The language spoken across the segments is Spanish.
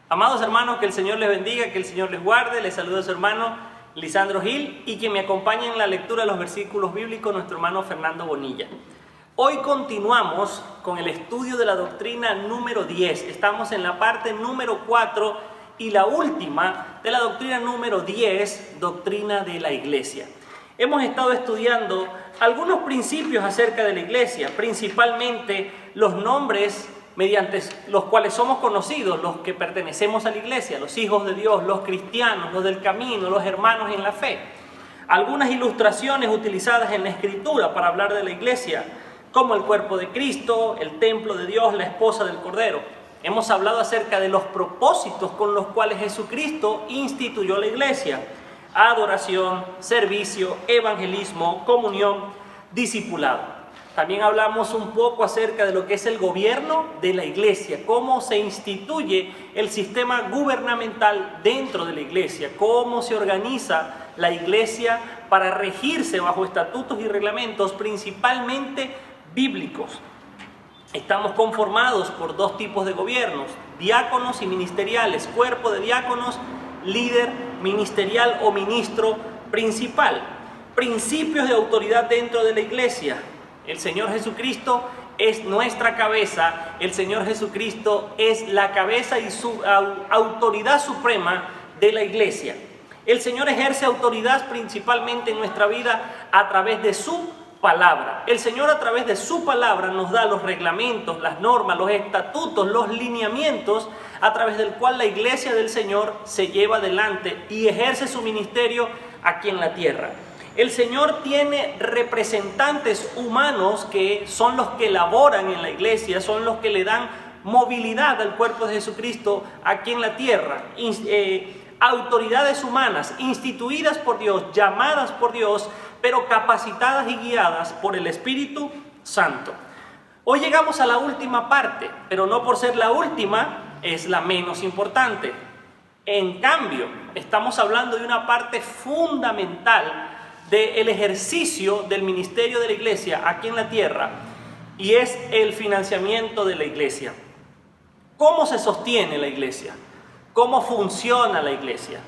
Amados hermanos, que el Señor les bendiga, que el Señor les guarde. Les saluda su hermano Lisandro Gil y quien me acompaña en la lectura de los versículos bíblicos, nuestro hermano Fernando Bonilla. Hoy continuamos con el estudio de la doctrina número 10. Estamos en la parte número 4 y la última de la doctrina número 10, doctrina de la iglesia. Hemos estado estudiando algunos principios acerca de la iglesia, principalmente los nombres mediante los cuales somos conocidos, los que pertenecemos a la iglesia, los hijos de Dios, los cristianos, los del camino, los hermanos en la fe. Algunas ilustraciones utilizadas en la Escritura para hablar de la iglesia, como el cuerpo de Cristo, el templo de Dios, la esposa del Cordero. Hemos hablado acerca de los propósitos con los cuales Jesucristo instituyó la iglesia: adoración, servicio, evangelismo, comunión, discipulado. También hablamos un poco acerca de lo que es el gobierno de la iglesia, cómo se instituye el sistema gubernamental dentro de la iglesia, cómo se organiza la iglesia para regirse bajo estatutos y reglamentos principalmente bíblicos. Estamos conformados por dos tipos de gobiernos: diáconos y ministeriales, cuerpo de diáconos, líder ministerial o ministro principal. Principios de autoridad dentro de la iglesia. El Señor Jesucristo es nuestra cabeza, el Señor Jesucristo es la cabeza y su autoridad suprema de la iglesia. El Señor ejerce autoridad principalmente en nuestra vida a través de su palabra. El Señor a través de su palabra nos da los reglamentos, las normas, los estatutos, los lineamientos a través del cual la iglesia del Señor se lleva adelante y ejerce su ministerio aquí en la tierra. El Señor tiene representantes humanos que son los que laboran en la iglesia, son los que le dan movilidad al cuerpo de Jesucristo aquí en la tierra. Autoridades humanas instituidas por Dios, llamadas por Dios, pero capacitadas y guiadas por el Espíritu Santo. Hoy llegamos a la última parte, pero no por ser la última es la menos importante. En cambio, estamos hablando de una parte fundamental del ejercicio del ministerio de la iglesia aquí en la tierra, y es el financiamiento de la iglesia. ¿Cómo se sostiene la iglesia? ¿Cómo funciona la iglesia?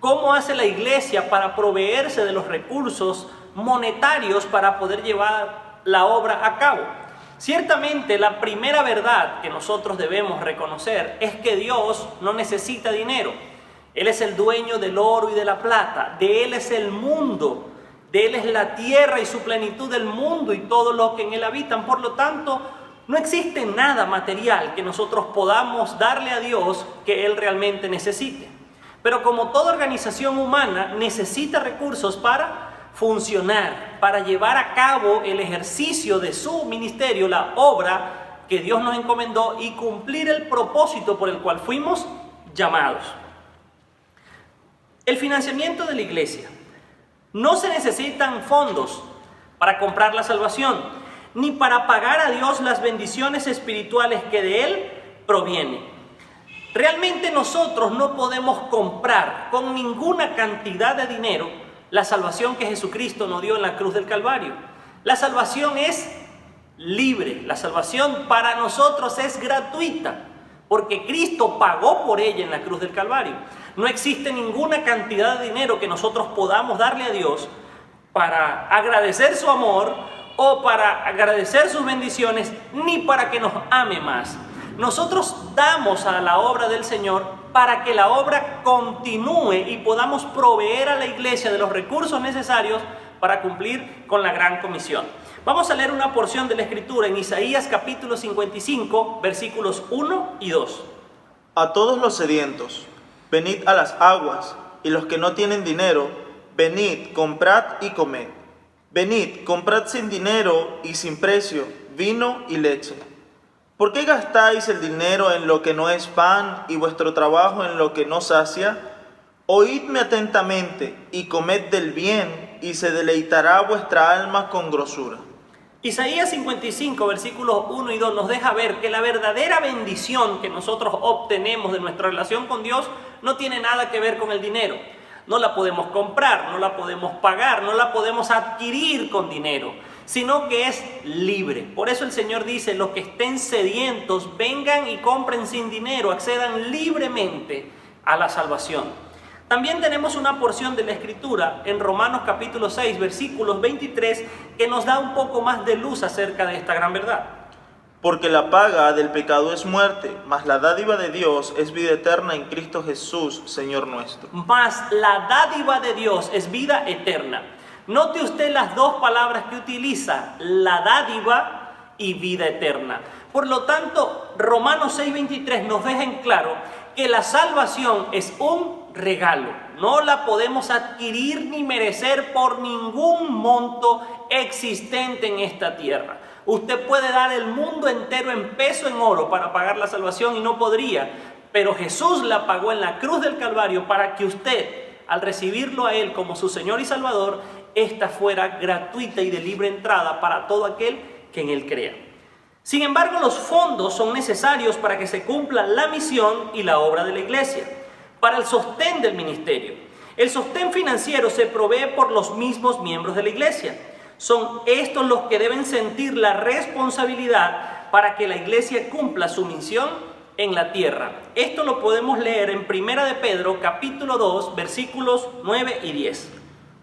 ¿Cómo hace la iglesia para proveerse de los recursos monetarios para poder llevar la obra a cabo? Ciertamente, la primera verdad que nosotros debemos reconocer es que Dios no necesita dinero. Él es el dueño del oro y de la plata. De Él es el mundo. De Él es la tierra y su plenitud del mundo y todo lo que en Él habitan. Por lo tanto, no existe nada material que nosotros podamos darle a Dios que Él realmente necesite. Pero como toda organización humana necesita recursos para funcionar, para llevar a cabo el ejercicio de su ministerio, la obra que Dios nos encomendó y cumplir el propósito por el cual fuimos llamados. El financiamiento de la iglesia. No se necesitan fondos para comprar la salvación, ni para pagar a Dios las bendiciones espirituales que de Él provienen. Realmente nosotros no podemos comprar con ninguna cantidad de dinero la salvación que Jesucristo nos dio en la cruz del Calvario. La salvación es libre, la salvación para nosotros es gratuita, porque Cristo pagó por ella en la cruz del Calvario. No existe ninguna cantidad de dinero que nosotros podamos darle a Dios para agradecer su amor o para agradecer sus bendiciones, ni para que nos ame más. Nosotros damos a la obra del Señor para que la obra continúe y podamos proveer a la iglesia de los recursos necesarios para cumplir con la gran comisión. Vamos a leer una porción de la Escritura en Isaías capítulo 55, versículos 1 y 2. A todos los sedientos, venid a las aguas, y los que no tienen dinero, venid, comprad y comed. Venid, comprad sin dinero y sin precio, vino y leche. ¿Por qué gastáis el dinero en lo que no es pan y vuestro trabajo en lo que no sacia? Oídme atentamente y comed del bien, y se deleitará vuestra alma con grosura. Isaías 55, versículos 1 y 2 nos deja ver que la verdadera bendición que nosotros obtenemos de nuestra relación con Dios no tiene nada que ver con el dinero. No la podemos comprar, no la podemos pagar, no la podemos adquirir con dinero. sino que es libre. Por eso el Señor dice, los que estén sedientos, vengan y compren sin dinero, accedan libremente a la salvación. También tenemos una porción de la Escritura en Romanos capítulo 6, versículos 23, que nos da un poco más de luz acerca de esta gran verdad. Porque la paga del pecado es muerte, mas la dádiva de Dios es vida eterna en Cristo Jesús, Señor nuestro. Mas la dádiva de Dios es vida eterna. Note usted las dos palabras que utiliza, la dádiva y vida eterna. Por lo tanto, Romanos 6:23 nos deja en claro que la salvación es un regalo. No la podemos adquirir ni merecer por ningún monto existente en esta tierra. Usted puede dar el mundo entero en peso, en oro, para pagar la salvación y no podría. Pero Jesús la pagó en la cruz del Calvario para que usted, al recibirlo a Él como su Señor y Salvador, esta fuera gratuita y de libre entrada para todo aquel que en Él crea. Sin embargo, los fondos son necesarios para que se cumpla la misión y la obra de la iglesia, para el sostén del ministerio. El sostén financiero se provee por los mismos miembros de la iglesia. Son estos los que deben sentir la responsabilidad para que la iglesia cumpla su misión en la tierra. Esto lo podemos leer en 1 de Pedro, capítulo 2, versículos 9 y 10.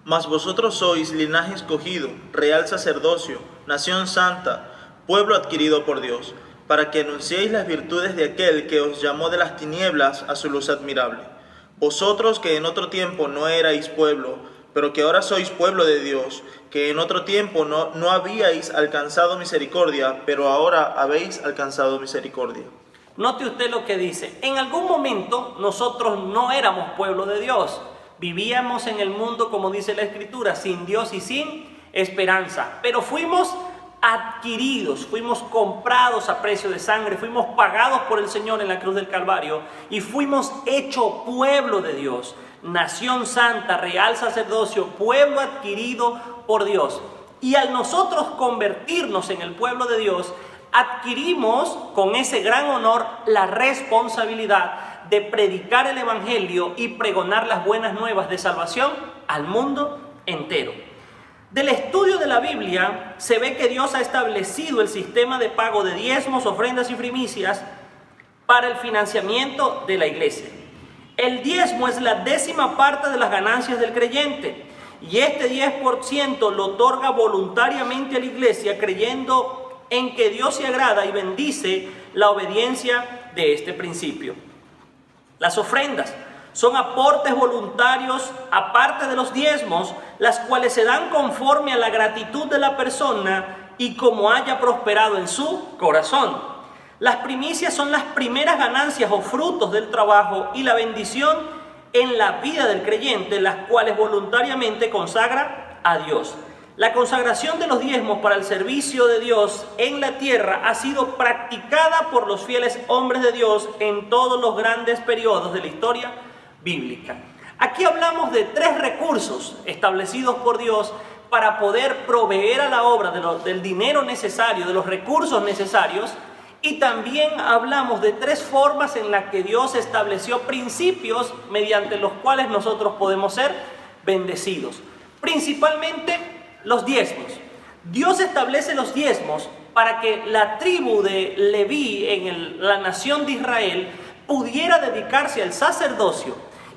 Mas vosotros sois linaje escogido, real sacerdocio, nación santa, pueblo adquirido por Dios, para que anunciéis las virtudes de aquel que os llamó de las tinieblas a su luz admirable. Vosotros que en otro tiempo no erais pueblo, pero que ahora sois pueblo de Dios, que en otro tiempo no habíais alcanzado misericordia, pero ahora habéis alcanzado misericordia. Note usted lo que dice. En algún momento nosotros no éramos pueblo de Dios. Vivíamos en el mundo, como dice la Escritura, sin Dios y sin esperanza. Pero fuimos adquiridos, fuimos comprados a precio de sangre, fuimos pagados por el Señor en la cruz del Calvario y fuimos hecho pueblo de Dios. Nación santa, real sacerdocio, pueblo adquirido por Dios. Y al nosotros convertirnos en el pueblo de Dios, adquirimos con ese gran honor la responsabilidad de predicar el evangelio y pregonar las buenas nuevas de salvación al mundo entero. Del estudio de la Biblia se ve que Dios ha establecido el sistema de pago de diezmos, ofrendas y primicias para el financiamiento de la iglesia. El diezmo es la 10ª parte de las ganancias del creyente y este 10% lo otorga voluntariamente a la iglesia creyendo en que Dios se agrada y bendice la obediencia de este principio. Las ofrendas son aportes voluntarios aparte de los diezmos, las cuales se dan conforme a la gratitud de la persona y como haya prosperado en su corazón. Las primicias son las primeras ganancias o frutos del trabajo y la bendición en la vida del creyente, las cuales voluntariamente consagra a Dios. La consagración de los diezmos para el servicio de Dios en la tierra ha sido practicada por los fieles hombres de Dios en todos los grandes periodos de la historia bíblica. Aquí hablamos de 3 recursos establecidos por Dios para poder proveer a la obra del dinero necesario, de los recursos necesarios. Y también hablamos de 3 formas en las que Dios estableció principios mediante los cuales nosotros podemos ser bendecidos. Principalmente los diezmos. Dios establece los diezmos para que la tribu de Leví en la nación de Israel pudiera dedicarse al sacerdocio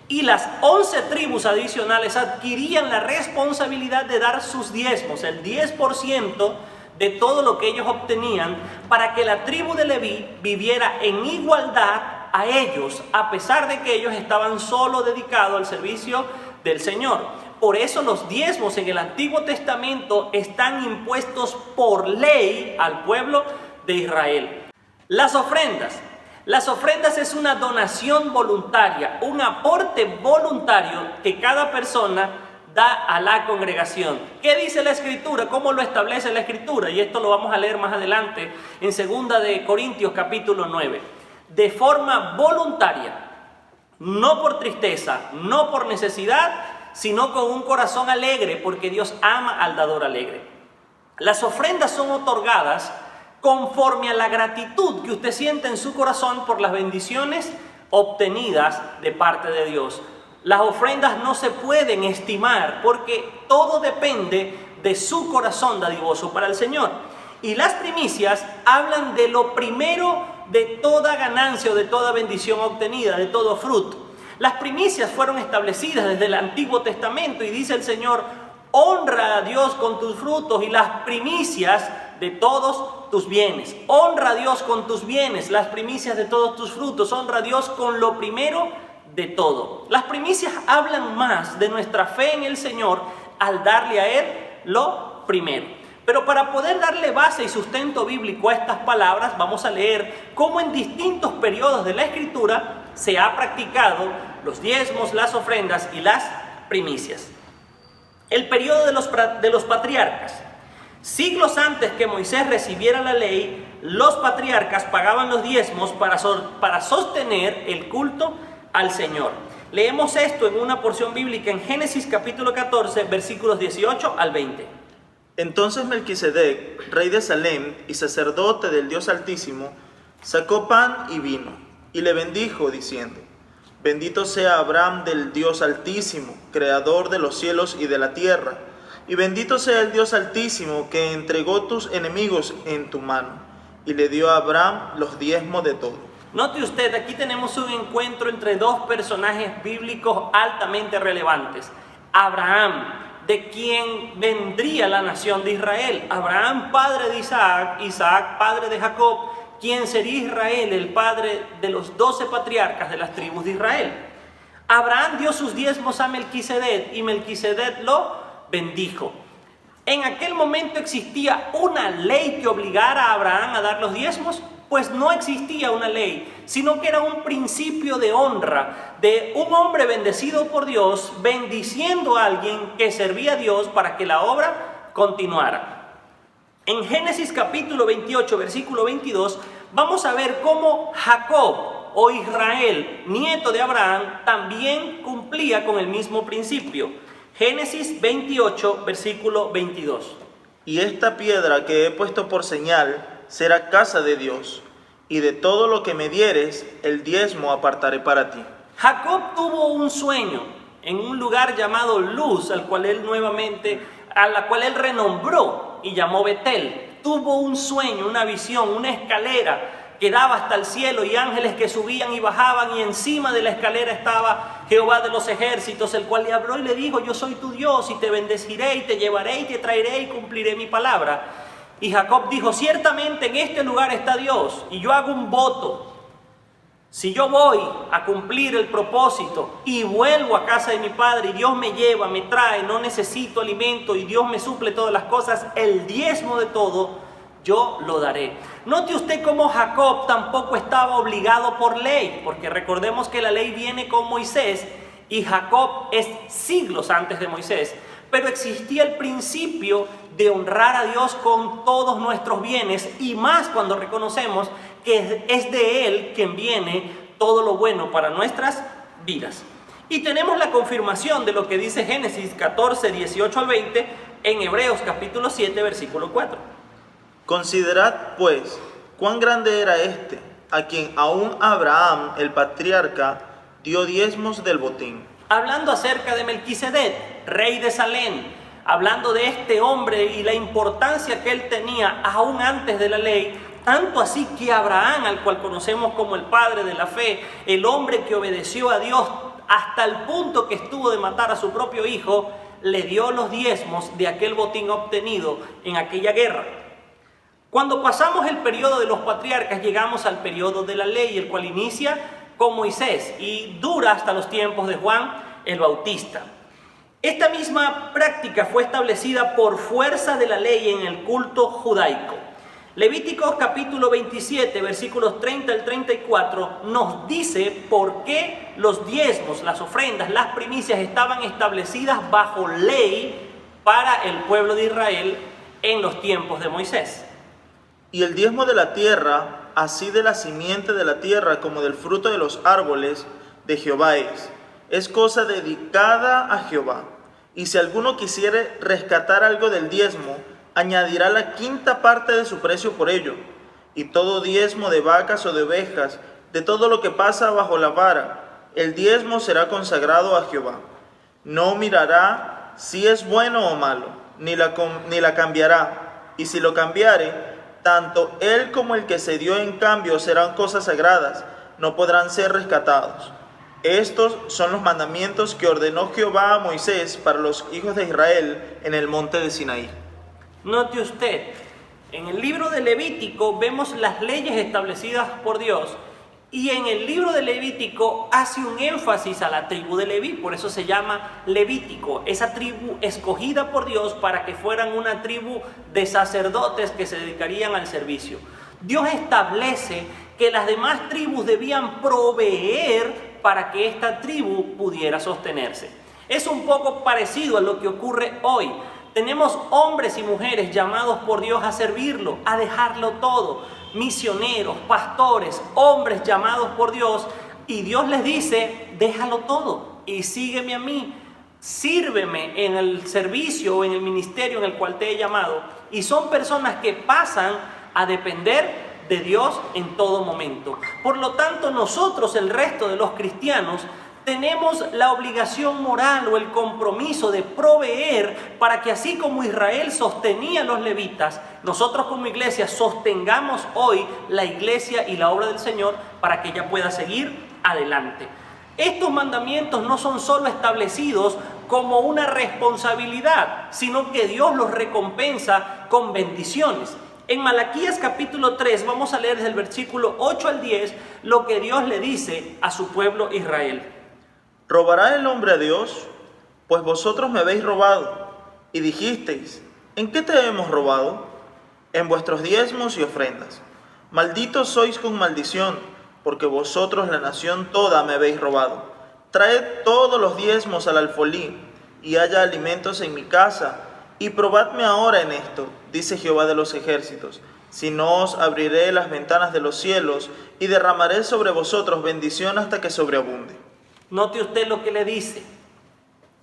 y las 11 tribus adicionales adquirían la responsabilidad de dar sus diezmos, el 10% de todo lo que ellos obtenían, para que la tribu de Leví viviera en igualdad a ellos, a pesar de que ellos estaban solo dedicados al servicio del Señor. Por eso los diezmos en el Antiguo Testamento están impuestos por ley al pueblo de Israel. Las ofrendas. Las ofrendas es una donación voluntaria, un aporte voluntario que cada persona da a la congregación. ¿Qué dice la Escritura? ¿Cómo lo establece la Escritura? Y esto lo vamos a leer más adelante en 2 de Corintios capítulo 9. De forma voluntaria, no por tristeza, no por necesidad, sino con un corazón alegre, porque Dios ama al dador alegre. Las ofrendas son otorgadas conforme a la gratitud que usted siente en su corazón por las bendiciones obtenidas de parte de Dios. Las ofrendas no se pueden estimar porque todo depende de su corazón dadivoso para el Señor. Y las primicias hablan de lo primero de toda ganancia o de toda bendición obtenida, de todo fruto. Las primicias fueron establecidas desde el Antiguo Testamento y dice el Señor: honra a Dios con tus frutos y las primicias de todos tus bienes. Honra a Dios con tus bienes, las primicias de todos tus frutos. Honra a Dios con lo primero de todo. Las primicias hablan más de nuestra fe en el Señor al darle a Él lo primero. Pero para poder darle base y sustento bíblico a estas palabras, vamos a leer cómo en distintos periodos de la Escritura se ha practicado los diezmos, las ofrendas y las primicias. El periodo de los patriarcas. Siglos antes que Moisés recibiera la ley, los patriarcas pagaban los diezmos para sostener el culto al Señor. Leemos esto en una porción bíblica en Génesis capítulo 14, versículos 18 al 20. Entonces Melquisedec, rey de Salem y sacerdote del Dios Altísimo, sacó pan y vino, y le bendijo, diciendo: Bendito sea Abraham del Dios Altísimo, creador de los cielos y de la tierra, y bendito sea el Dios Altísimo, que entregó tus enemigos en tu mano, y le dio a Abraham los diezmos de todo. Note usted, aquí tenemos un encuentro entre dos personajes bíblicos altamente relevantes. Abraham, de quien vendría la nación de Israel. Abraham, padre de Isaac, Isaac, padre de Jacob, quien sería Israel, el padre de los 12 patriarcas de las tribus de Israel. Abraham dio sus diezmos a Melquisedec y Melquisedec lo bendijo. ¿En aquel momento existía una ley que obligara a Abraham a dar los diezmos? Pues no existía una ley, sino que era un principio de honra de un hombre bendecido por Dios, bendiciendo a alguien que servía a Dios para que la obra continuara. En Génesis capítulo 28, versículo 22, vamos a ver cómo Jacob o Israel, nieto de Abraham, también cumplía con el mismo principio. Génesis 28, versículo 22. Y esta piedra que he puesto por señal será casa de Dios, y de todo lo que me dieres, el diezmo apartaré para ti. Jacob tuvo un sueño en un lugar llamado Luz, a la cual él renombró y llamó Betel. Tuvo un sueño, una visión, una escalera que daba hasta el cielo y ángeles que subían y bajaban, y encima de la escalera estaba Jehová de los ejércitos, el cual le habló y le dijo: yo soy tu Dios y te bendeciré y te llevaré y te traeré y cumpliré mi palabra. Y Jacob dijo: ciertamente en este lugar está Dios, y yo hago un voto. Si yo voy a cumplir el propósito y vuelvo a casa de mi padre y Dios me lleva, me trae, no necesito alimento y Dios me suple todas las cosas, el diezmo de todo yo lo daré. Note usted cómo Jacob tampoco estaba obligado por ley, porque recordemos que la ley viene con Moisés y Jacob es siglos antes de Moisés. Pero existía el principio de honrar a Dios con todos nuestros bienes, y más cuando reconocemos que es de Él quien viene todo lo bueno para nuestras vidas. Y tenemos la confirmación de lo que dice Génesis 14, 18 al 20 en Hebreos capítulo 7, versículo 4. Considerad, pues, cuán grande era este, a quien aún Abraham, el patriarca, dio diezmos del botín. Hablando acerca de Melquisedec, rey de Salem, hablando de este hombre y la importancia que él tenía aún antes de la ley, tanto así que Abraham, al cual conocemos como el padre de la fe, el hombre que obedeció a Dios hasta el punto que estuvo de matar a su propio hijo, le dio los diezmos de aquel botín obtenido en aquella guerra. Cuando pasamos el periodo de los patriarcas, llegamos al periodo de la ley, el cual inicia con Moisés y dura hasta los tiempos de Juan el Bautista. Esta misma práctica fue establecida por fuerza de la ley en el culto judaico. Levíticos capítulo 27, versículos 30 al 34, nos dice por qué los diezmos, las ofrendas, las primicias estaban establecidas bajo ley para el pueblo de Israel en los tiempos de Moisés. Y el diezmo de la tierra, así de la simiente de la tierra como del fruto de los árboles, de Jehová es cosa dedicada a Jehová. Y si alguno quisiere rescatar algo del diezmo, añadirá la quinta parte de su precio por ello. Y todo diezmo de vacas o de ovejas, de todo lo que pasa bajo la vara, el diezmo será consagrado a Jehová. No mirará si es bueno o malo, ni la cambiará, y si lo cambiare, tanto él como el que se dio en cambio serán cosas sagradas, no podrán ser rescatados. Estos son los mandamientos que ordenó Jehová a Moisés para los hijos de Israel en el monte de Sinaí. Note usted, en el libro de Levítico vemos las leyes establecidas por Dios, y en el libro de Levítico hace un énfasis a la tribu de Leví, por eso se llama Levítico, esa tribu escogida por Dios para que fueran una tribu de sacerdotes que se dedicarían al servicio. Dios establece que las demás tribus debían proveer para que esta tribu pudiera sostenerse. Es un poco parecido a lo que ocurre hoy. Tenemos hombres y mujeres llamados por Dios a servirlo, a dejarlo todo. Misioneros, pastores, hombres llamados por Dios, y Dios les dice, déjalo todo y sígueme a mí, sírveme en el servicio o en el ministerio en el cual te he llamado. Y son personas que pasan a depender de Dios en todo momento. Por lo tanto, nosotros, el resto de los cristianos, tenemos la obligación moral o el compromiso de proveer para que así como Israel sostenía a los levitas, nosotros como iglesia sostengamos hoy la iglesia y la obra del Señor para que ella pueda seguir adelante. Estos mandamientos no son solo establecidos como una responsabilidad, sino que Dios los recompensa con bendiciones. En Malaquías capítulo 3 vamos a leer desde el versículo 8 al 10 lo que Dios le dice a su pueblo Israel. ¿Robará el hombre a Dios? Pues vosotros me habéis robado. Y dijisteis, ¿en qué te hemos robado? En vuestros diezmos y ofrendas. Malditos sois con maldición, porque vosotros la nación toda me habéis robado. Traed todos los diezmos al alfolí, y haya alimentos en mi casa, y probadme ahora en esto, dice Jehová de los ejércitos, si no os abriré las ventanas de los cielos, y derramaré sobre vosotros bendición hasta que sobreabunde. Note usted lo que le dice,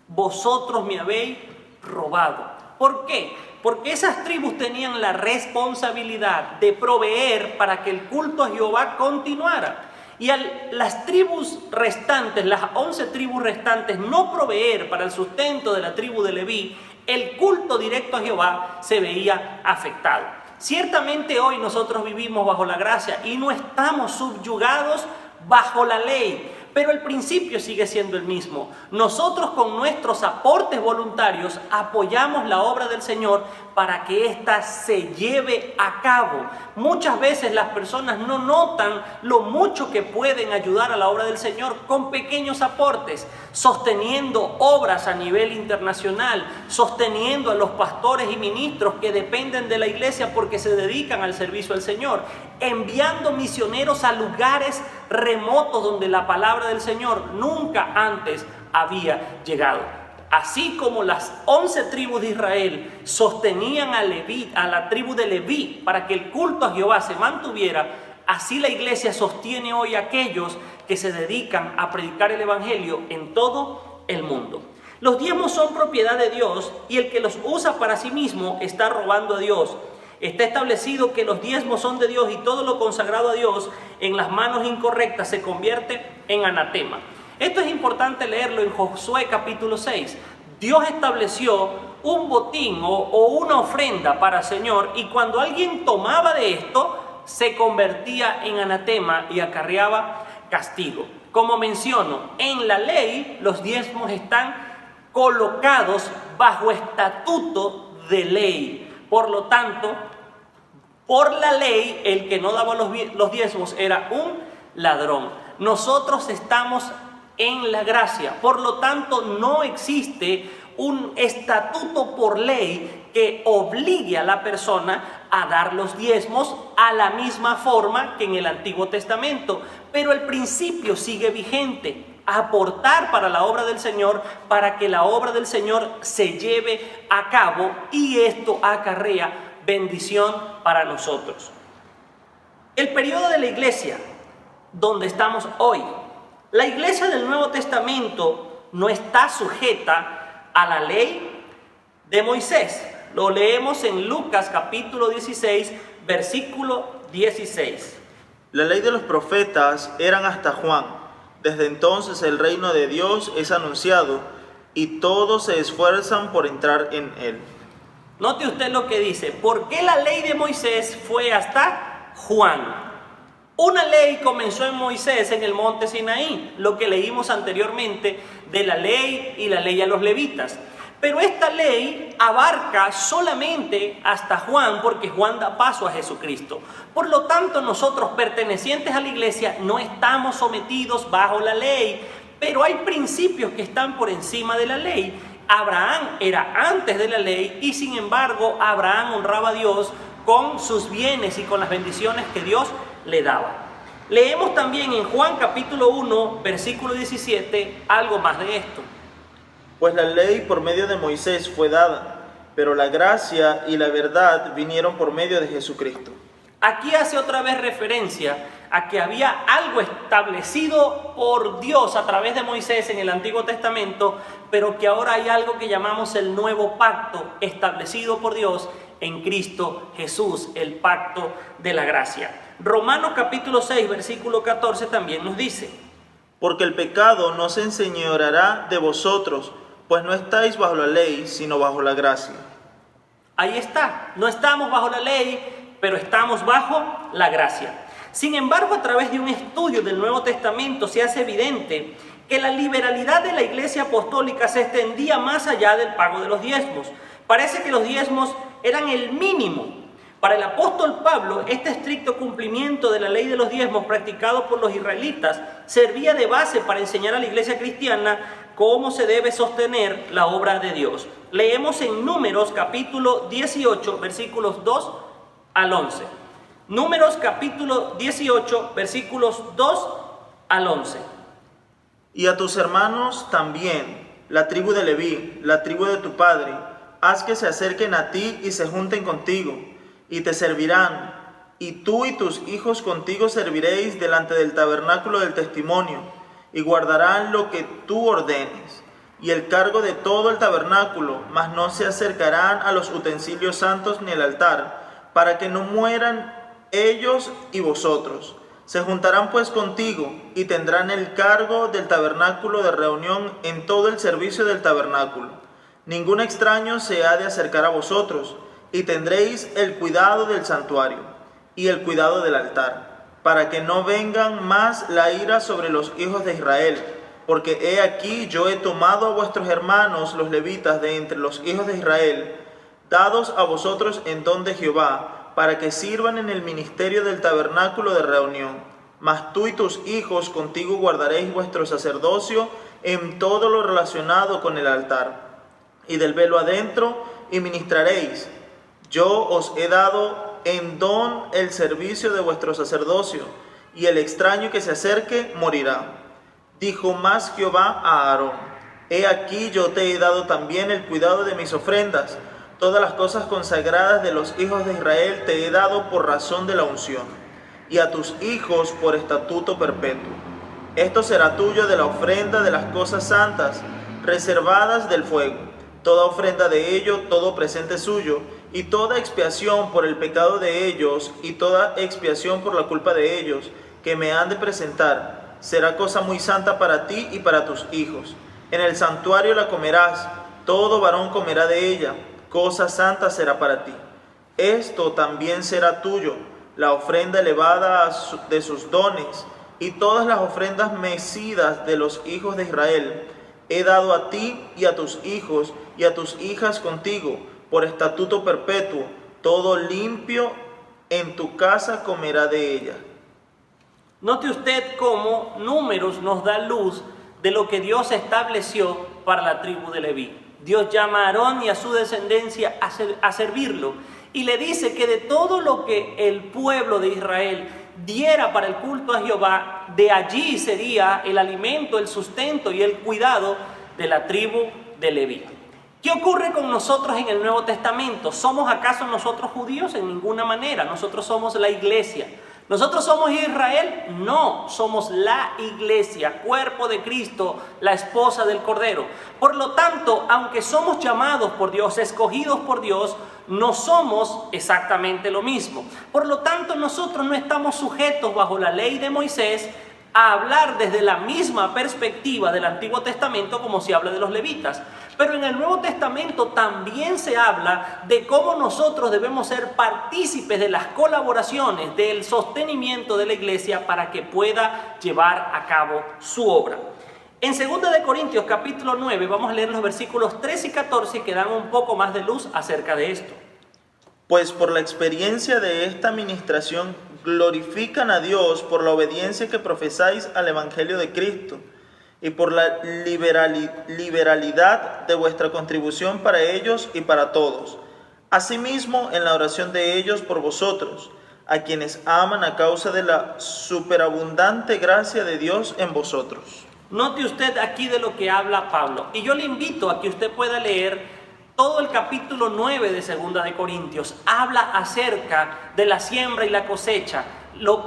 vosotros me habéis robado. ¿Por qué? Porque esas tribus tenían la responsabilidad de proveer para que el culto a Jehová continuara. Y las tribus restantes, las 11 tribus restantes, no proveer para el sustento de la tribu de Leví, el culto directo a Jehová se veía afectado. Ciertamente hoy nosotros vivimos bajo la gracia y no estamos subyugados bajo la ley, pero el principio sigue siendo el mismo. Nosotros con nuestros aportes voluntarios apoyamos la obra del Señor para que ésta se lleve a cabo. Muchas veces las personas no notan lo mucho que pueden ayudar a la obra del Señor con pequeños aportes, sosteniendo obras a nivel internacional, sosteniendo a los pastores y ministros que dependen de la iglesia porque se dedican al servicio al Señor, enviando misioneros a lugares remotos donde la palabra del Señor nunca antes había llegado. Así como las 11 tribus de Israel sostenían a la tribu de Leví para que el culto a Jehová se mantuviera, así la iglesia sostiene hoy a aquellos que se dedican a predicar el evangelio en todo el mundo. Los diezmos son propiedad de Dios y el que los usa para sí mismo está robando a Dios. Está establecido que los diezmos son de Dios y todo lo consagrado a Dios en las manos incorrectas se convierte en anatema. Esto es importante leerlo en Josué capítulo 6. Dios estableció un botín o una ofrenda para el Señor y cuando alguien tomaba de esto se convertía en anatema y acarreaba castigo. Como menciono, en la ley los diezmos están colocados bajo estatuto de ley. Por lo tanto, por la ley, el que no daba los diezmos era un ladrón. Nosotros estamos en la gracia, por lo tanto no existe un estatuto por ley que obligue a la persona a dar los diezmos a la misma forma que en el Antiguo Testamento, pero el principio sigue vigente, aportar para la obra del Señor, para que la obra del Señor se lleve a cabo y esto acarrea bendición para nosotros. El periodo de la iglesia donde estamos hoy, la iglesia del Nuevo Testamento no está sujeta a la ley de Moisés. Lo leemos en Lucas capítulo 16, versículo 16. La ley de los profetas eran hasta Juan. Desde entonces el reino de Dios es anunciado y todos se esfuerzan por entrar en él. Note usted lo que dice. ¿Por qué la ley de Moisés fue hasta Juan? Una ley comenzó en Moisés en el monte Sinaí, lo que leímos anteriormente de la ley y la ley a los levitas. Pero esta ley abarca solamente hasta Juan, porque Juan da paso a Jesucristo. Por lo tanto, nosotros pertenecientes a la iglesia no estamos sometidos bajo la ley, pero hay principios que están por encima de la ley. Abraham era antes de la ley y sin embargo Abraham honraba a Dios con sus bienes y con las bendiciones que Dios le daba. Leemos también en Juan capítulo 1, versículo 17, algo más de esto. Pues la ley por medio de Moisés fue dada, pero la gracia y la verdad vinieron por medio de Jesucristo. Aquí hace otra vez referencia a que había algo establecido por Dios a través de Moisés en el Antiguo Testamento, pero que ahora hay algo que llamamos el nuevo pacto establecido por Dios en Cristo Jesús, el pacto de la gracia. Romanos capítulo 6, versículo 14 también nos dice: Porque el pecado no se enseñoreará de vosotros, pues no estáis bajo la ley, sino bajo la gracia. Ahí está, no estamos bajo la ley, pero estamos bajo la gracia. Sin embargo, a través de un estudio del Nuevo Testamento se hace evidente que la liberalidad de la Iglesia Apostólica se extendía más allá del pago de los diezmos. Parece que los diezmos eran el mínimo. Para el apóstol Pablo, este estricto cumplimiento de la ley de los diezmos practicado por los israelitas servía de base para enseñar a la iglesia cristiana cómo se debe sostener la obra de Dios. Leemos en Números capítulo 18, versículos 2 al 11. Números capítulo 18, versículos 2 al 11. Y a tus hermanos también, la tribu de Leví, la tribu de tu padre, haz que se acerquen a ti y se junten contigo, y te servirán, y tú y tus hijos contigo serviréis delante del tabernáculo del testimonio, y guardarán lo que tú ordenes, y el cargo de todo el tabernáculo, mas no se acercarán a los utensilios santos ni al altar, para que no mueran ellos y vosotros. Se juntarán pues contigo, y tendrán el cargo del tabernáculo de reunión en todo el servicio del tabernáculo. Ningún extraño se ha de acercar a vosotros, y tendréis el cuidado del santuario y el cuidado del altar, para que no vengan más la ira sobre los hijos de Israel, porque he aquí yo he tomado a vuestros hermanos los levitas de entre los hijos de Israel, dados a vosotros en don de Jehová, para que sirvan en el ministerio del tabernáculo de reunión. Mas tú y tus hijos contigo guardaréis vuestro sacerdocio en todo lo relacionado con el altar, y del velo adentro, y ministraréis. Yo os he dado en don el servicio de vuestro sacerdocio, y el extraño que se acerque morirá. Dijo más Jehová a Aarón: He aquí yo te he dado también el cuidado de mis ofrendas. Todas las cosas consagradas de los hijos de Israel te he dado por razón de la unción, y a tus hijos por estatuto perpetuo. Esto será tuyo de la ofrenda de las cosas santas, reservadas del fuego. Toda ofrenda de ello, todo presente suyo, y toda expiación por el pecado de ellos, y toda expiación por la culpa de ellos, que me han de presentar, será cosa muy santa para ti y para tus hijos. En el santuario la comerás, todo varón comerá de ella, cosa santa será para ti. Esto también será tuyo, la ofrenda elevada de sus dones, y todas las ofrendas mecidas de los hijos de Israel, he dado a ti y a tus hijos y a tus hijas contigo, por estatuto perpetuo. Todo limpio en tu casa comerá de ella. Note usted cómo Números nos da luz de lo que Dios estableció para la tribu de Leví. Dios llama a Aarón y a su descendencia a servirlo, y le dice que de todo lo que el pueblo de Israel diera para el culto a Jehová, de allí sería el alimento, el sustento y el cuidado de la tribu de Leví. ¿Qué ocurre con nosotros en el Nuevo Testamento? ¿Somos acaso nosotros judíos? En ninguna manera. Nosotros somos la iglesia. ¿Nosotros somos Israel? No, somos la iglesia, cuerpo de Cristo, la esposa del Cordero. Por lo tanto, aunque somos llamados por Dios, escogidos por Dios, no somos exactamente lo mismo. Por lo tanto, nosotros no estamos sujetos bajo la ley de Moisés, a hablar desde la misma perspectiva del Antiguo Testamento como se habla de los levitas. Pero en el Nuevo Testamento también se habla de cómo nosotros debemos ser partícipes de las colaboraciones, del sostenimiento de la iglesia para que pueda llevar a cabo su obra. En 2 de Corintios capítulo 9 vamos a leer los versículos 13 y 14 que dan un poco más de luz acerca de esto. Pues por la experiencia de esta administración glorifican a Dios por la obediencia que profesáis al Evangelio de Cristo y por la liberalidad de vuestra contribución para ellos y para todos. Asimismo, en la oración de ellos por vosotros, a quienes aman a causa de la superabundante gracia de Dios en vosotros. Note usted aquí de lo que habla Pablo. Y yo le invito a que usted pueda leer todo el capítulo 9 de 2 de Corintios. Habla acerca de la siembra y la cosecha.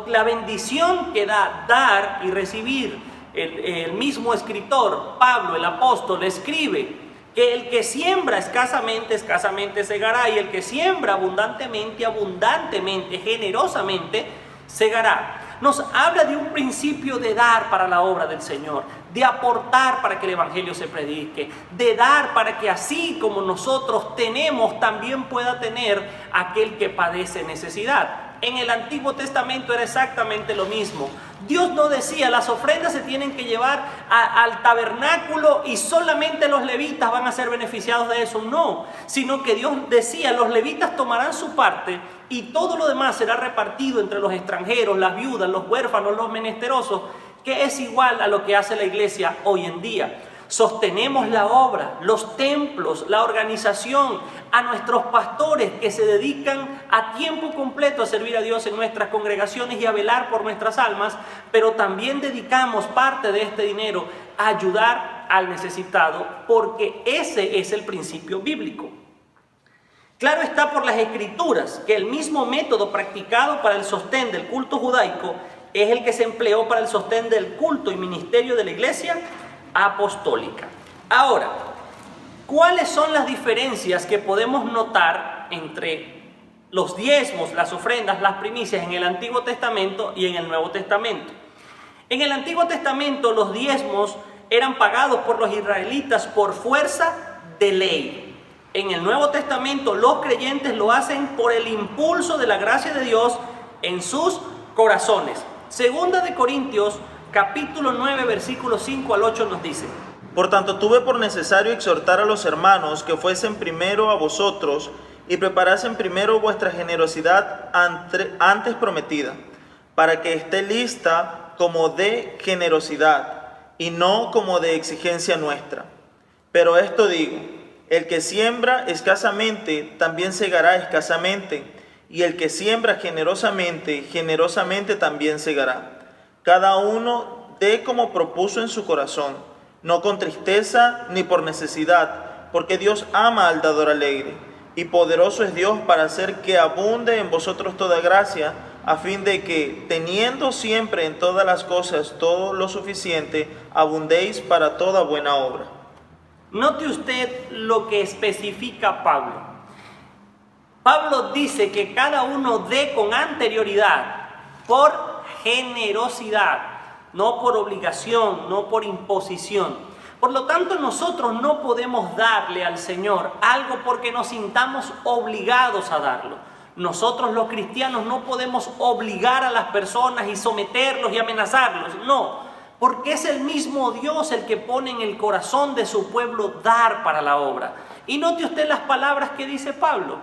La bendición que da dar y recibir. El mismo escritor, Pablo, el apóstol, escribe que el que siembra escasamente, escasamente segará. Y el que siembra abundantemente, abundantemente, generosamente, segará. Nos habla de un principio de dar para la obra del Señor, de aportar para que el Evangelio se predique, de dar para que así como nosotros tenemos, también pueda tener aquel que padece necesidad. En el Antiguo Testamento era exactamente lo mismo. Dios no decía, las ofrendas se tienen que llevar al tabernáculo y solamente los levitas van a ser beneficiados de eso. No, sino que Dios decía, los levitas tomarán su parte y todo lo demás será repartido entre los extranjeros, las viudas, los huérfanos, los menesterosos, que es igual a lo que hace la iglesia hoy en día. Sostenemos la obra, los templos, la organización, a nuestros pastores que se dedican a tiempo completo a servir a Dios en nuestras congregaciones y a velar por nuestras almas, pero también dedicamos parte de este dinero a ayudar al necesitado, porque ese es el principio bíblico. Claro está por las Escrituras que el mismo método practicado para el sostén del culto judaico es el que se empleó para el sostén del culto y ministerio de la iglesia apostólica. Ahora, ¿cuáles son las diferencias que podemos notar entre los diezmos, las ofrendas, las primicias en el Antiguo Testamento y en el Nuevo Testamento? En el Antiguo Testamento los diezmos eran pagados por los israelitas por fuerza de ley. En el Nuevo Testamento los creyentes lo hacen por el impulso de la gracia de Dios en sus corazones. 2 de Corintios capítulo 9, versículos 5 al 8 nos dice: Por tanto, tuve por necesario exhortar a los hermanos que fuesen primero a vosotros y preparasen primero vuestra generosidad antes prometida, para que esté lista como de generosidad y no como de exigencia nuestra. Pero esto digo, el que siembra escasamente también segará escasamente, y el que siembra generosamente, generosamente también segará. Cada uno dé como propuso en su corazón, no con tristeza ni por necesidad, porque Dios ama al dador alegre, y poderoso es Dios para hacer que abunde en vosotros toda gracia, a fin de que, teniendo siempre en todas las cosas todo lo suficiente, abundéis para toda buena obra. Note usted lo que especifica Pablo. Pablo dice que cada uno dé con anterioridad, por generosidad, no por obligación, no por imposición. Por lo tanto, nosotros no podemos darle al Señor algo porque nos sintamos obligados a darlo. Nosotros los cristianos no podemos obligar a las personas y someterlos y amenazarlos, no, porque es el mismo Dios el que pone en el corazón de su pueblo dar para la obra. Y note usted las palabras que dice Pablo: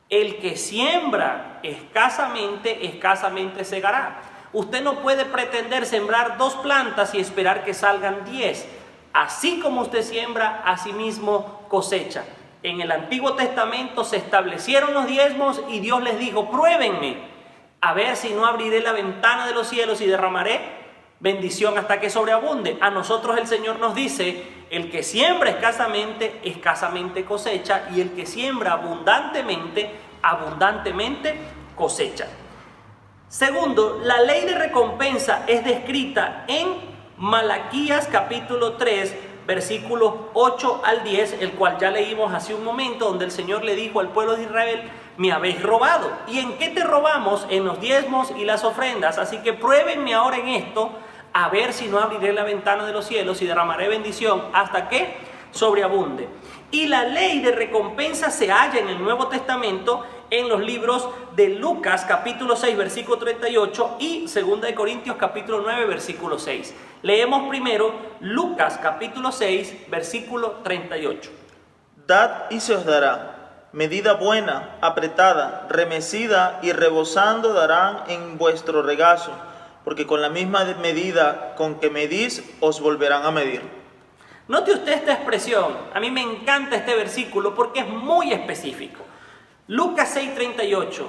el que siembra escasamente, escasamente segará. Usted no puede pretender sembrar 2 plantas y esperar que salgan 10. Así como usted siembra, así mismo cosecha. En el Antiguo Testamento se establecieron los diezmos y Dios les dijo: pruébenme, a ver si no abriré la ventana de los cielos y derramaré bendición hasta que sobreabunde. A nosotros el Señor nos dice: el que siembra escasamente, escasamente cosecha, y el que siembra abundantemente, abundantemente cosecha. Segundo, la ley de recompensa es descrita en Malaquías capítulo 3, versículos 8 al 10, el cual ya leímos hace un momento, donde el Señor le dijo al pueblo de Israel: me habéis robado. ¿Y en qué te robamos? En los diezmos y las ofrendas. Así que pruébenme ahora en esto, a ver si no abriré la ventana de los cielos y derramaré bendición hasta que sobreabunde. Y la ley de recompensa se halla en el Nuevo Testamento en los libros de Lucas capítulo 6 versículo 38 y 2 de Corintios capítulo 9 versículo 6. Leemos primero Lucas capítulo 6 versículo 38. Dad y se os dará, medida buena, apretada, remecida y rebosando darán en vuestro regazo, porque con la misma medida con que medís os volverán a medir. Note usted esta expresión, a mí me encanta este versículo porque es muy específico. Lucas 6:38,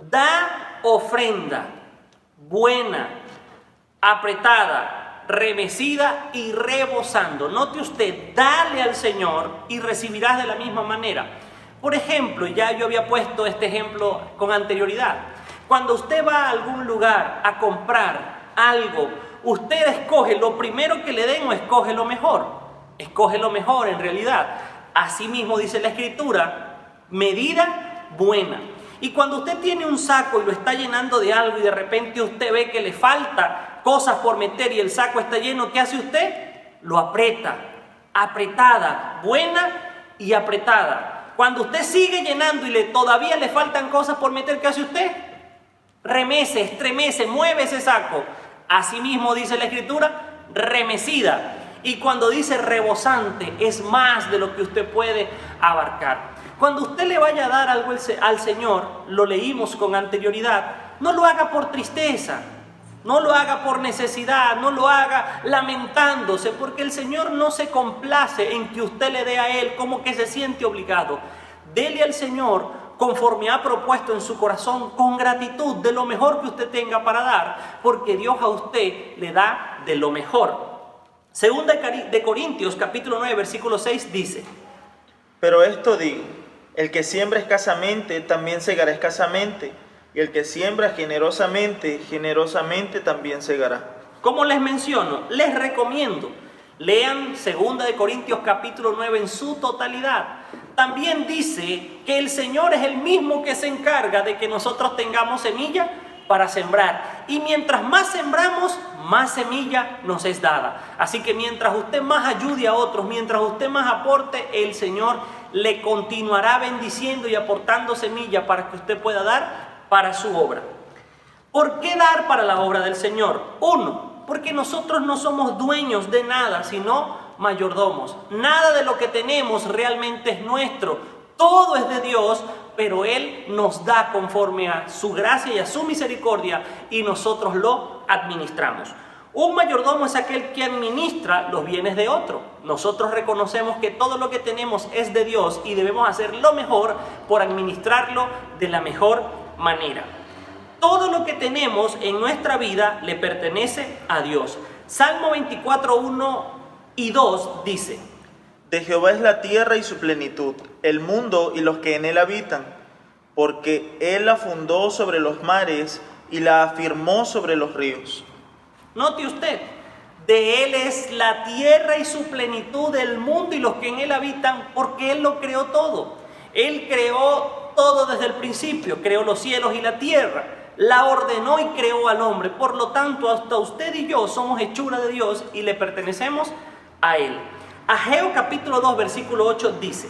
da ofrenda buena, apretada, remecida y rebosando. Note usted, dale al Señor y recibirás de la misma manera. Por ejemplo, ya yo había puesto este ejemplo con anterioridad. Cuando usted va a algún lugar a comprar algo, usted escoge lo primero que le den o escoge lo mejor. Escoge lo mejor en realidad. Así mismo dice la Escritura, medida buena. Y cuando usted tiene un saco y lo está llenando de algo y de repente usted ve que le falta cosas por meter y el saco está lleno, ¿qué hace usted? Lo aprieta. Apretada, buena y apretada. Cuando usted sigue llenando y todavía le faltan cosas por meter, ¿qué hace usted? Remece, estremece, mueve ese saco. Asimismo dice la Escritura, remecida. Y cuando dice rebosante, es más de lo que usted puede abarcar. Cuando usted le vaya a dar algo al Señor, lo leímos con anterioridad, no lo haga por tristeza, no lo haga por necesidad, no lo haga lamentándose, porque el Señor no se complace en que usted le dé a Él como que se siente obligado. Dele al Señor conforme ha propuesto en su corazón, con gratitud de lo mejor que usted tenga para dar, porque Dios a usted le da de lo mejor. Segunda de Corintios capítulo 9 versículo 6 dice: Pero esto digo, el que siembra escasamente también segará escasamente, y el que siembra generosamente, generosamente también segará. Como les menciono, les recomiendo, lean Segunda de Corintios capítulo 9 en su totalidad. También dice que el Señor es el mismo que se encarga de que nosotros tengamos semilla para sembrar. Y mientras más sembramos, más semilla nos es dada. Así que mientras usted más ayude a otros, mientras usted más aporte, el Señor le continuará bendiciendo y aportando semilla para que usted pueda dar para su obra. ¿Por qué dar para la obra del Señor? Uno, porque nosotros no somos dueños de nada, sino mayordomos. Nada de lo que tenemos realmente es nuestro. Todo es de Dios, pero Él nos da conforme a su gracia y a su misericordia y nosotros lo administramos. Un mayordomo es aquel que administra los bienes de otro. Nosotros reconocemos que todo lo que tenemos es de Dios y debemos hacer lo mejor por administrarlo de la mejor manera. Todo lo que tenemos en nuestra vida le pertenece a Dios. Salmo 24, 1 y 2 dice: De Jehová es la tierra y su plenitud, el mundo y los que en él habitan, porque él la fundó sobre los mares y la afirmó sobre los ríos. Note usted, de él es la tierra y su plenitud, el mundo y los que en él habitan, porque él lo creó todo. Él creó todo desde el principio, creó los cielos y la tierra, la ordenó y creó al hombre. Por lo tanto, hasta usted y yo somos hechura de Dios y le pertenecemos a él. Ageo capítulo 2 versículo 8 dice: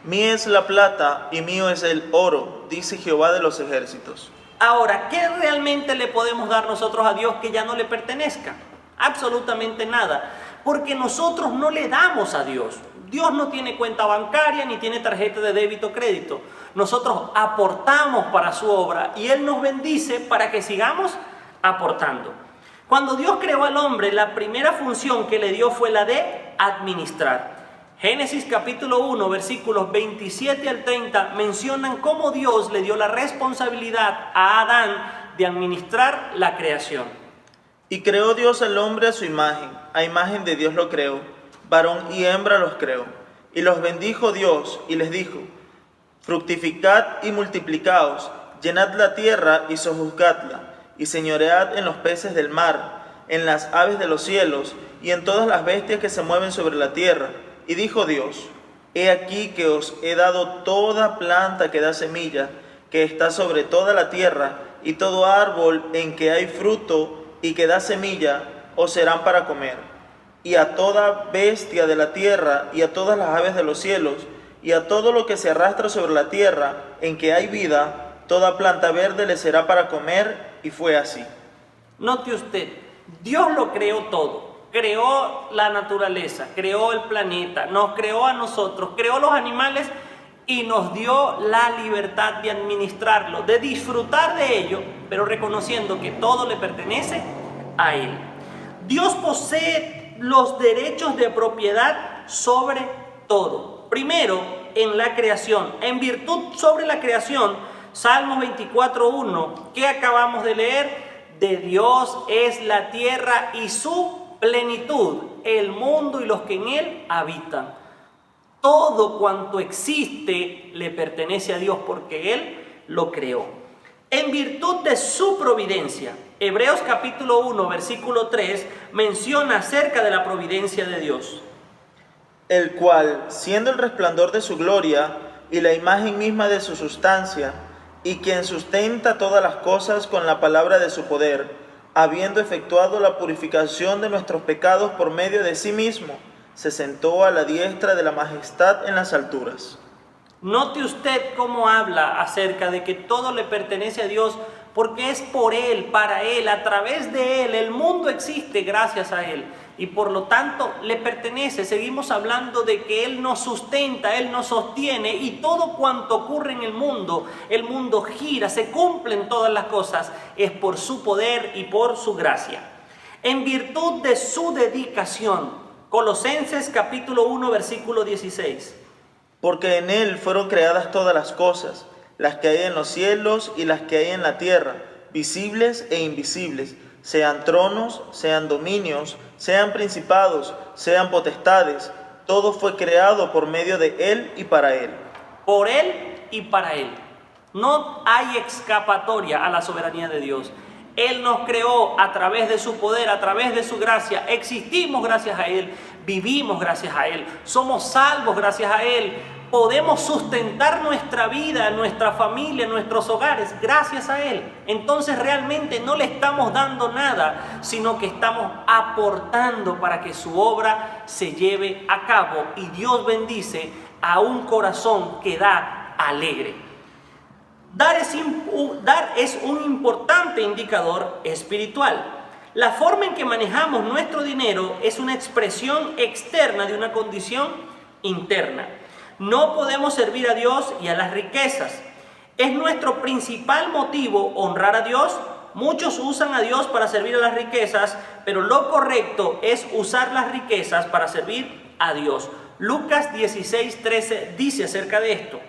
Mía es la plata y mío es el oro, dice Jehová de los ejércitos. Ahora, ¿qué realmente le podemos dar nosotros a Dios que ya no le pertenezca? Absolutamente nada, porque nosotros no le damos a Dios. Dios no tiene cuenta bancaria ni tiene tarjeta de débito o crédito. Nosotros aportamos para su obra y Él nos bendice para que sigamos aportando. Cuando Dios creó al hombre, la primera función que le dio fue la de administrar. Génesis capítulo 1, versículos 27 al 30 mencionan cómo Dios le dio la responsabilidad a Adán de administrar la creación. Y creó Dios al hombre a imagen de Dios lo creó, varón y hembra los creó. Y los bendijo Dios y les dijo: Fructificad y multiplicaos, llenad la tierra y sojuzgadla, y señoread en los peces del mar, en las aves de los cielos, y en todas las bestias que se mueven sobre la tierra. Y dijo Dios: He aquí que os he dado toda planta que da semilla, que está sobre toda la tierra, y todo árbol en que hay fruto y que da semilla, os serán para comer, y a toda bestia de la tierra, y a todas las aves de los cielos, y a todo lo que se arrastra sobre la tierra, en que hay vida, toda planta verde le será para comer, y fue así. Note usted, Dios lo creó todo. Creó la naturaleza, creó el planeta, nos creó a nosotros, creó los animales y nos dio la libertad de administrarlo, de disfrutar de ello, pero reconociendo que todo le pertenece a Él. Dios posee los derechos de propiedad sobre todo. Primero, en la creación, en virtud sobre la creación, Salmos 24:1, que acabamos de leer, de Dios es la tierra y su plenitud, el mundo y los que en él habitan. Todo cuanto existe le pertenece a Dios porque Él lo creó. En virtud de su providencia, Hebreos capítulo 1, versículo 3, menciona acerca de la providencia de Dios. El cual, siendo el resplandor de su gloria y la imagen misma de su sustancia, y quien sustenta todas las cosas con la palabra de su poder, habiendo efectuado la purificación de nuestros pecados por medio de sí mismo, se sentó a la diestra de la majestad en las alturas. Note usted cómo habla acerca de que todo le pertenece a Dios, porque es por Él, para Él, a través de Él. El mundo existe gracias a Él y por lo tanto le pertenece. Seguimos hablando de que Él nos sustenta, Él nos sostiene, y todo cuanto ocurre en el mundo gira, se cumplen todas las cosas, es por su poder y por su gracia. En virtud de su dedicación, Colosenses capítulo 1 versículo 16. Porque en Él fueron creadas todas las cosas, las que hay en los cielos y las que hay en la tierra, visibles e invisibles, sean tronos, sean dominios, sean principados, sean potestades. Todo fue creado por medio de Él y para Él. Por Él y para Él. No hay escapatoria a la soberanía de Dios. Él nos creó a través de su poder, a través de su gracia. Existimos gracias a Él, vivimos gracias a Él, somos salvos gracias a Él. Podemos sustentar nuestra vida, nuestra familia, nuestros hogares gracias a Él. Entonces realmente no le estamos dando nada, sino que estamos aportando para que su obra se lleve a cabo. Y Dios bendice a un corazón que da alegre. Dar es un importante indicador espiritual. La forma en que manejamos nuestro dinero es una expresión externa de una condición interna. No podemos servir a Dios y a las riquezas. ¿Es nuestro principal motivo honrar a Dios? Muchos usan a Dios para servir a las riquezas, pero lo correcto es usar las riquezas para servir a Dios. Lucas 16:13 dice acerca de esto.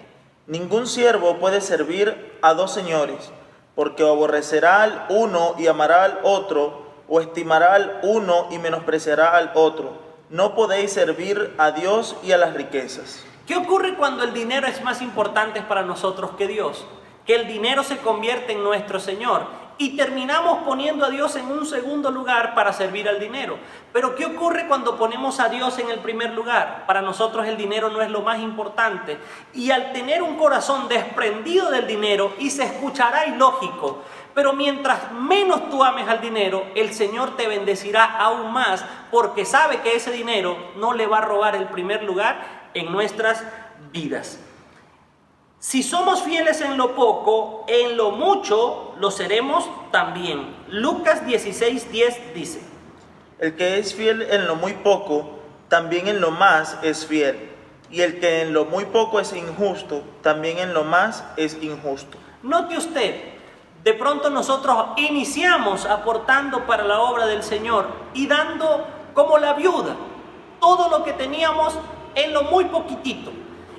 Ningún siervo puede servir a dos señores, porque o aborrecerá al uno y amará al otro, o estimará al uno y menospreciará al otro. No podéis servir a Dios y a las riquezas. ¿Qué ocurre cuando el dinero es más importante para nosotros que Dios? Que el dinero se convierte en nuestro Señor y terminamos poniendo a Dios en un segundo lugar para servir al dinero. Pero ¿qué ocurre cuando ponemos a Dios en el primer lugar? Para nosotros el dinero no es lo más importante. Y al tener un corazón desprendido del dinero, y se escuchará ilógico, pero mientras menos tú ames al dinero, el Señor te bendecirá aún más, porque sabe que ese dinero no le va a robar el primer lugar en nuestras vidas. Si somos fieles en lo poco, en lo mucho lo seremos también. Lucas 16:10 dice: El que es fiel en lo muy poco, también en lo más es fiel. Y el que en lo muy poco es injusto, también en lo más es injusto. Note usted, de pronto nosotros iniciamos aportando para la obra del Señor y dando como la viuda todo lo que teníamos en lo muy poquitito.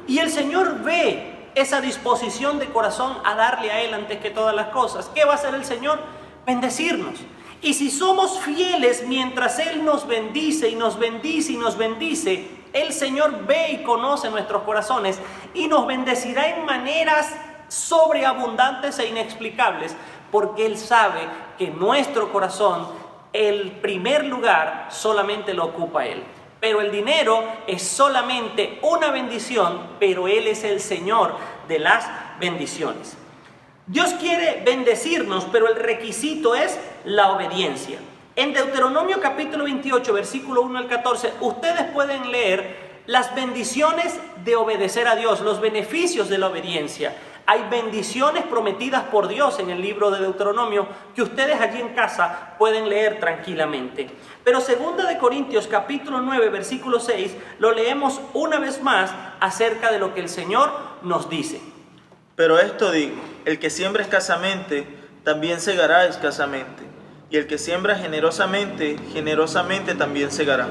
Y el Señor ve esa disposición de corazón a darle a Él antes que todas las cosas. ¿Qué va a hacer el Señor? Bendecirnos. Y si somos fieles mientras Él nos bendice y nos bendice y nos bendice, el Señor ve y conoce nuestros corazones y nos bendecirá en maneras sobreabundantes e inexplicables, porque Él sabe que nuestro corazón, el primer lugar, solamente lo ocupa Él. Pero el dinero es solamente una bendición, pero Él es el Señor de las bendiciones. Dios quiere bendecirnos, pero el requisito es la obediencia. En Deuteronomio capítulo 28, versículo 1 al 14, ustedes pueden leer las bendiciones de obedecer a Dios, los beneficios de la obediencia. Hay bendiciones prometidas por Dios en el libro de Deuteronomio que ustedes allí en casa pueden leer tranquilamente. Pero 2 Corintios capítulo 9, versículo 6, lo leemos una vez más acerca de lo que el Señor nos dice. Pero esto digo, el que siembra escasamente, también segará escasamente. Y el que siembra generosamente, generosamente también segará.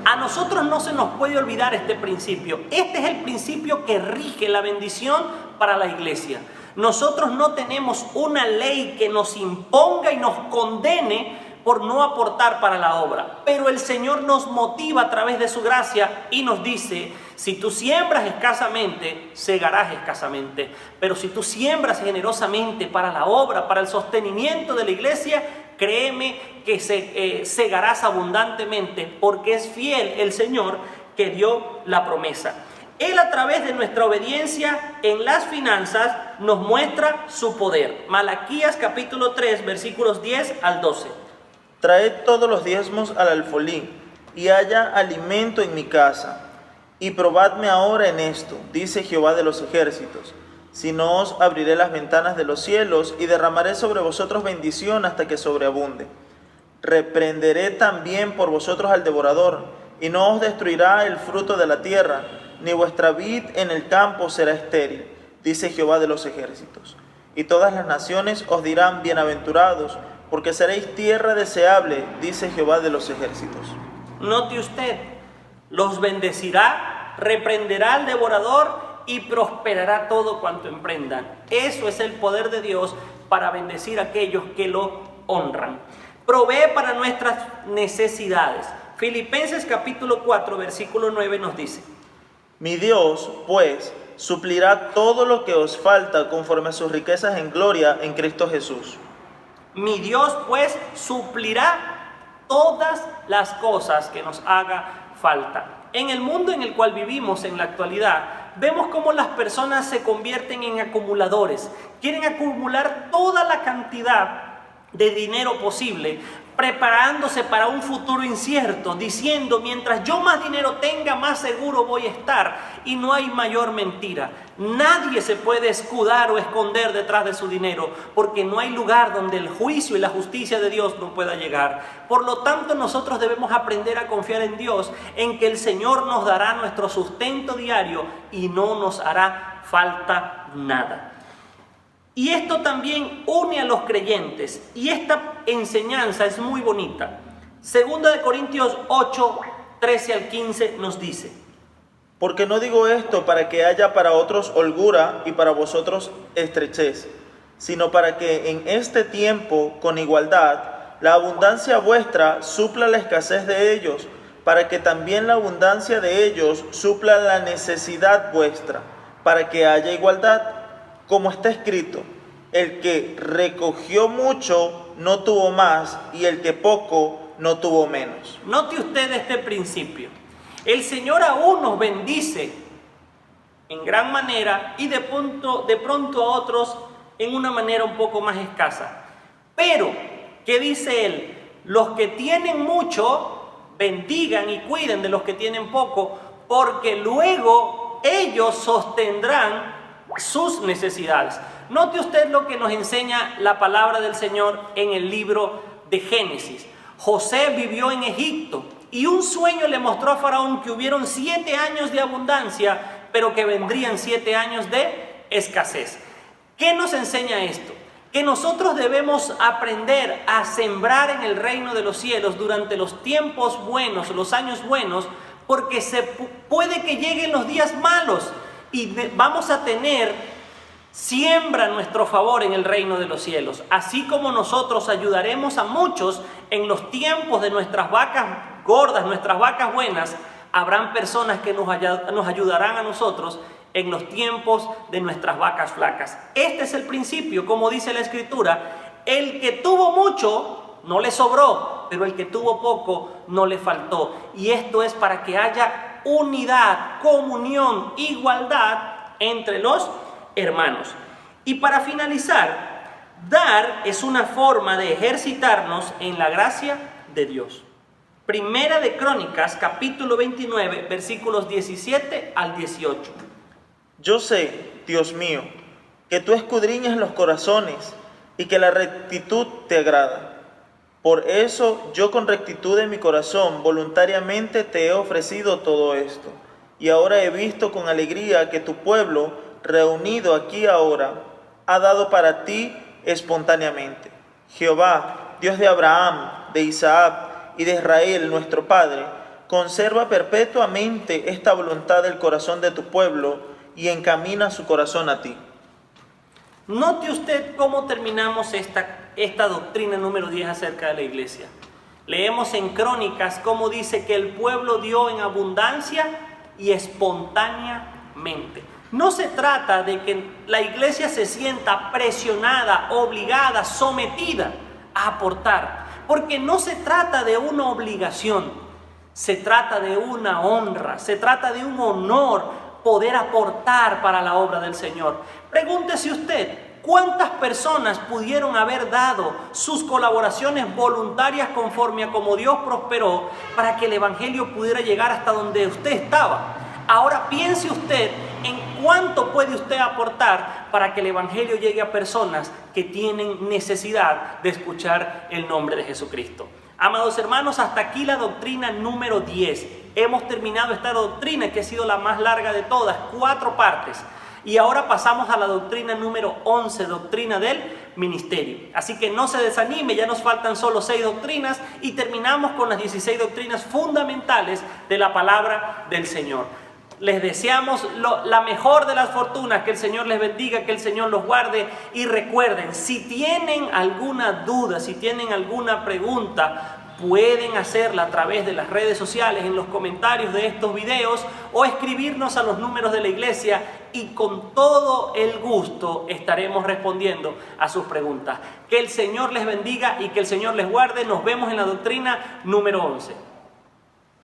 A nosotros no se nos puede olvidar este principio. Este es el principio que rige la bendición para la iglesia. Nosotros no tenemos una ley que nos imponga y nos condene por no aportar para la obra. Pero el Señor nos motiva a través de su gracia y nos dice, si tú siembras escasamente, segarás escasamente. Pero si tú siembras generosamente para la obra, para el sostenimiento de la iglesia, créeme que segarás abundantemente, porque es fiel el Señor que dio la promesa. Él, a través de nuestra obediencia en las finanzas, nos muestra su poder. Malaquías capítulo 3, versículos 10 al 12. Traed todos los diezmos al alfolí, y haya alimento en mi casa. Y probadme ahora en esto, dice Jehová de los ejércitos. Si no, os abriré las ventanas de los cielos y derramaré sobre vosotros bendición hasta que sobreabunde. Reprenderé también por vosotros al devorador, y no os destruirá el fruto de la tierra, ni vuestra vid en el campo será estéril, dice Jehová de los ejércitos. Y todas las naciones os dirán bienaventurados, porque seréis tierra deseable, dice Jehová de los ejércitos. Note usted, los bendecirá, reprenderá al devorador y prosperará todo cuanto emprendan. Eso es el poder de Dios para bendecir a aquellos que lo honran. Provee para nuestras necesidades. Filipenses capítulo 4, versículo 9 nos dice: Mi Dios, pues, suplirá todo lo que os falta conforme a sus riquezas en gloria en Cristo Jesús. Mi Dios, pues, suplirá todas las cosas que nos haga falta. En el mundo en el cual vivimos en la actualidad, vemos cómo las personas se convierten en acumuladores. Quieren acumular toda la cantidad de dinero posible, preparándose para un futuro incierto, diciendo, mientras yo más dinero tenga, más seguro voy a estar. Y no hay mayor mentira. Nadie se puede escudar o esconder detrás de su dinero, porque no hay lugar donde el juicio y la justicia de Dios no pueda llegar. Por lo tanto, nosotros debemos aprender a confiar en Dios, en que el Señor nos dará nuestro sustento diario y no nos hará falta nada. Y esto también une a los creyentes, y esta enseñanza es muy bonita. 2 Corintios 8, 13 al 15 nos dice: Porque no digo esto para que haya para otros holgura y para vosotros estrechez, sino para que en este tiempo, con igualdad, la abundancia vuestra supla la escasez de ellos, para que también la abundancia de ellos supla la necesidad vuestra, para que haya igualdad. Como está escrito, el que recogió mucho no tuvo más, y el que poco no tuvo menos. Note usted este principio. El Señor aún nos bendice en gran manera y de pronto a otros en una manera un poco más escasa. Pero, ¿qué dice Él? Los que tienen mucho, bendigan y cuiden de los que tienen poco, porque luego ellos sostendrán sus necesidades. Note usted lo que nos enseña la palabra del Señor en el libro de Génesis. José vivió en Egipto y un sueño le mostró a Faraón que hubieron 7 años de abundancia, pero que vendrían 7 años de escasez. ¿Qué nos enseña esto? Que nosotros debemos aprender a sembrar en el reino de los cielos durante los tiempos buenos, los años buenos, porque puede que lleguen los días malos y vamos a tener siembra a nuestro favor en el reino de los cielos. Así como nosotros ayudaremos a muchos en los tiempos de nuestras vacas gordas, nuestras vacas buenas, habrán personas que nos ayudarán a nosotros en los tiempos de nuestras vacas flacas. Este es el principio, como dice la Escritura: el que tuvo mucho no le sobró, pero el que tuvo poco no le faltó. Y esto es para que haya unidad, comunión, igualdad entre los hermanos. Y para finalizar, dar es una forma de ejercitarnos en la gracia de Dios. Primera de Crónicas, capítulo 29, versículos 17 al 18. Yo sé, Dios mío, que tú escudriñas los corazones y que la rectitud te agrada. Por eso yo con rectitud en mi corazón voluntariamente te he ofrecido todo esto. Y ahora he visto con alegría que tu pueblo, reunido aquí ahora, ha dado para ti espontáneamente. Jehová, Dios de Abraham, de Isaac y de Israel, nuestro Padre, conserva perpetuamente esta voluntad del corazón de tu pueblo y encamina su corazón a ti. Note usted cómo terminamos esta doctrina número 10 acerca de la iglesia. Leemos en Crónicas cómo dice que el pueblo dio en abundancia y espontáneamente. No se trata de que la iglesia se sienta presionada, obligada, sometida a aportar, porque no se trata de una obligación, se trata de una honra, se trata de un honor poder aportar para la obra del Señor. Pregúntese usted, ¿cuántas personas pudieron haber dado sus colaboraciones voluntarias conforme a como Dios prosperó para que el Evangelio pudiera llegar hasta donde usted estaba? Ahora piense usted en cuánto puede usted aportar para que el Evangelio llegue a personas que tienen necesidad de escuchar el nombre de Jesucristo. Amados hermanos, hasta aquí la doctrina número 10. Hemos terminado esta doctrina que ha sido la más larga de todas, 4 partes. Y ahora pasamos a la doctrina número 11, doctrina del ministerio. Así que no se desanime, ya nos faltan solo 6 doctrinas y terminamos con las 16 doctrinas fundamentales de la palabra del Señor. Les deseamos la mejor de las fortunas, que el Señor les bendiga, que el Señor los guarde. Y recuerden, si tienen alguna duda, si tienen alguna pregunta, pueden hacerla a través de las redes sociales, en los comentarios de estos videos, o escribirnos a los números de la iglesia y con todo el gusto estaremos respondiendo a sus preguntas. Que el Señor les bendiga y que el Señor les guarde. Nos vemos en la doctrina número 11.